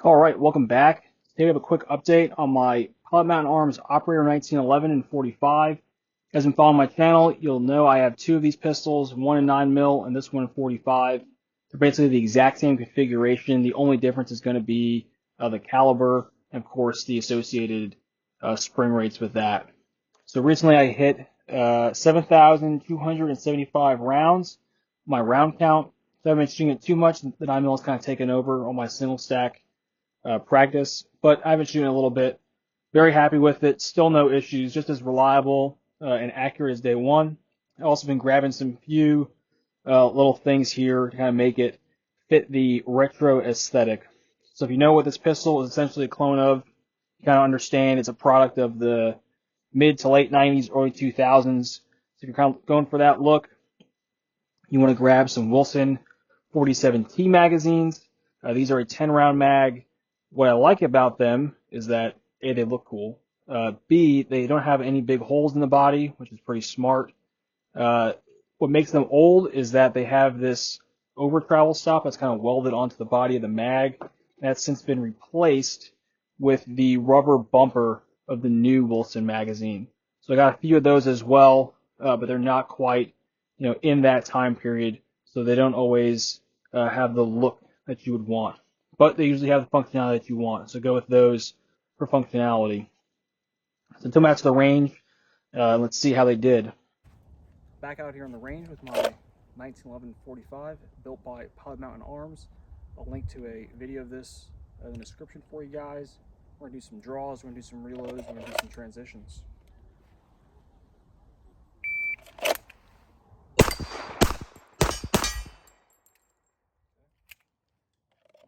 All right, welcome back. Today we have a quick update on my Pilot Mountain Arms Operator 1911 and 45. If you guys been following my channel, you'll know I have two of these pistols, one in 9mm and this one in 45. They're basically the exact same configuration. The only difference is going to be the caliber and, of course, the associated spring rates with that. So recently I hit 7,275 rounds, my round count. So I haven't been shooting it too much. The 9mm is kind of taken over on my single stack practice, but I've been shooting a little bit. Very happy with it. Still no issues. Just as reliable and accurate as day one. I've also been grabbing some few little things here to kind of make it fit the retro aesthetic. So if you know what this pistol is essentially a clone of, you kind of understand it's a product of the mid to late 90s, early 2000s. So if you're kind of going for that look, you want to grab some Wilson 47T magazines. These are a 10-round mag. What I like about them is that A, they look cool. B, they don't have any big holes in the body, which is pretty smart. What makes them old is that they have this over travel stop that's kind of welded onto the body of the mag. That's since been replaced with the rubber bumper of the new Wilson magazine. So I got a few of those as well, but they're not quite, in that time period, so they don't always have the look that you would want. But they usually have the functionality that you want, so go with those for functionality. So until back to the range, let's see how they did. Back out here on the range with my 1911 45, built by Pilot Mountain Arms. I'll link to a video of this in the description for you guys. We're going to do some draws, we're going to do some reloads, we're going to do some transitions.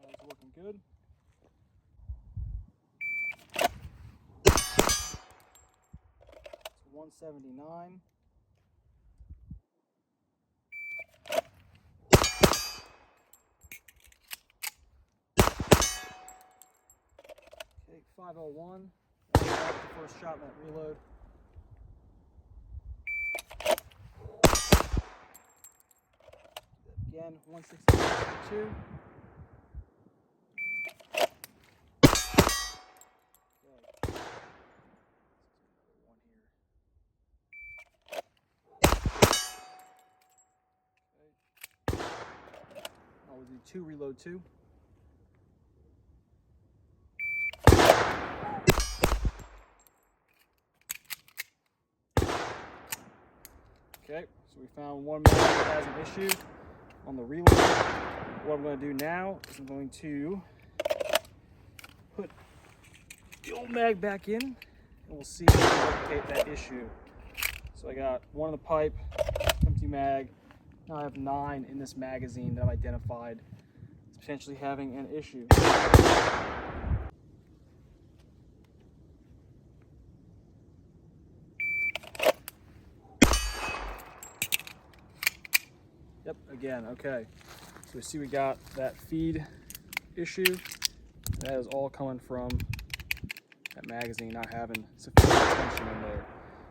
That's looking good. It's 179. Okay, 501. That was the first shot in that reload. Again, 162. I'll do two, reload two. Okay, so we found one mag that has an issue on the reload. What I'm going to do now is I'm going to put the old mag back in, and we'll see if we can locate that issue. So I got one in the pipe, empty mag. Now I have 9 in this magazine that I've identified as potentially having an issue. Yep, again, okay. So we see we got that feed issue. That is all coming from that magazine not having sufficient tension in there.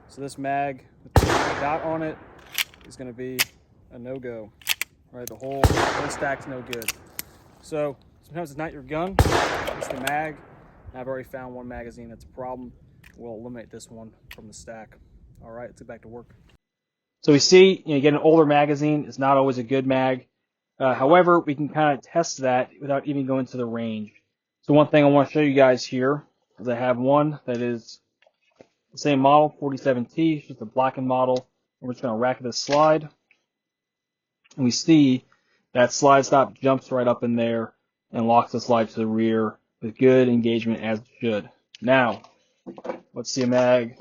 So this mag with the dot on it is going to be a no-go. Right, the whole stack's no good. So sometimes it's not your gun, it's the mag. I've already found one magazine that's a problem. We'll eliminate this one from the stack. All right, let's get back to work. So we see, you get an older magazine. It's not always a good mag. However, we can kind of test that without even going to the range. So one thing I want to show you guys here is I have one that is the same model, 47T. It's just a blackened model. And we're just going to rack this slide. And we see that slide stop jumps right up in there and locks the slide to the rear with good engagement as it should. Now, let's see a mag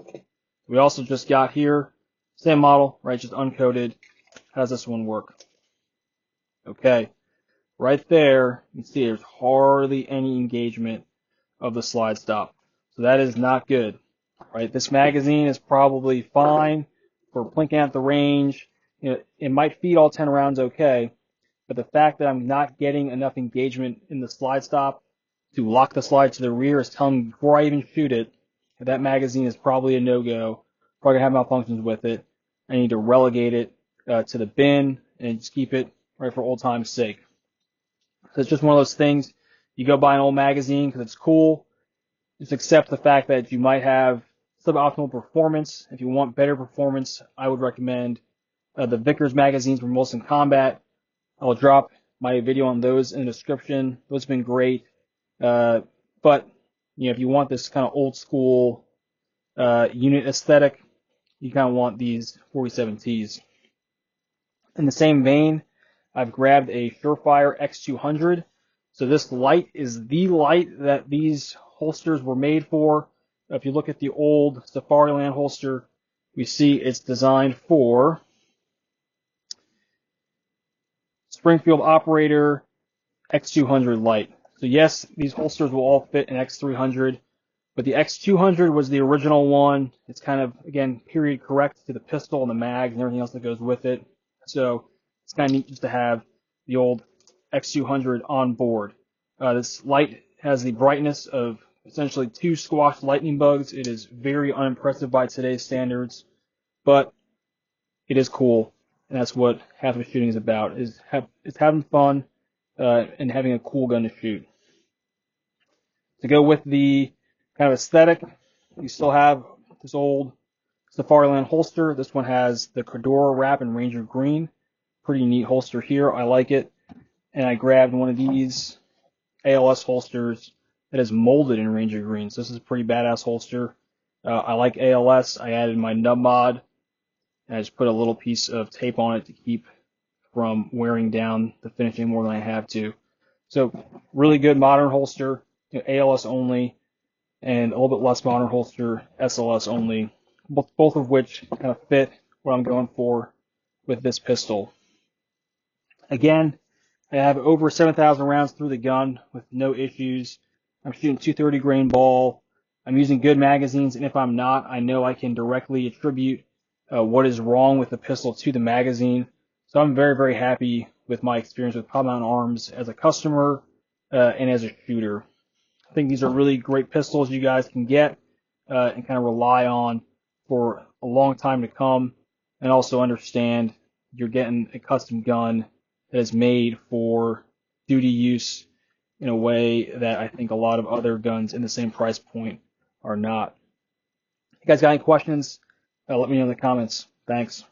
we also just got here. Same model, right, just uncoated. How does this one work? Okay, right there, you can see there's hardly any engagement of the slide stop. So that is not good, right? This magazine is probably fine for plinking at the range. It might feed all 10 rounds okay, but the fact that I'm not getting enough engagement in the slide stop to lock the slide to the rear is telling me before I even shoot it that magazine is probably a no-go. Probably gonna have malfunctions with it. I need to relegate it to the bin and just keep it right for old time's sake. So it's just one of those things you go buy an old magazine because it's cool. Just accept the fact that you might have suboptimal performance. If you want better performance, I would recommend the Vickers magazines from Wilson Combat. I'll drop my video on those in the description. Those have been great. But if you want this kind of old school unit aesthetic, you kind of want these 47Ts. In the same vein, I've grabbed a Surefire X200. So this light is the light that these holsters were made for. If you look at the old Safariland holster, we see it's designed for Springfield Operator X200 light. So yes, these holsters will all fit an X300, but the X200 was the original one. It's kind of, again, period correct to the pistol and the mags and everything else that goes with it. So it's kind of neat just to have the old X200 on board. This light has the brightness of essentially 2 squashed lightning bugs. It is very unimpressive by today's standards, but it is cool, and that's what hazmat shooting is about, is having fun and having a cool gun to shoot. To go with the kind of aesthetic, you still have this old Safariland holster. This one has the Cordura wrap in Ranger Green. Pretty neat holster here. I like it. And I grabbed one of these ALS holsters that is molded in Ranger Green. So this is a pretty badass holster. I like ALS. I added my nub mod, and I just put a little piece of tape on it to keep from wearing down the finishing more than I have to. So really good modern holster, ALS only, and a little bit less modern holster, SLS only, both of which kind of fit what I'm going for with this pistol. Again, I have over 7,000 rounds through the gun with no issues. I'm shooting 230 grain ball. I'm using good magazines, and if I'm not, I know I can directly attribute what is wrong with the pistol to the magazine. So I'm very, very happy with my experience with Pod Mountain Arms as a customer and as a shooter. I think these are really great pistols you guys can get and kind of rely on for a long time to come, and also understand you're getting a custom gun that is made for duty use in a way that I think a lot of other guns in the same price point are not. If you guys got any questions, let me know in the comments. Thanks.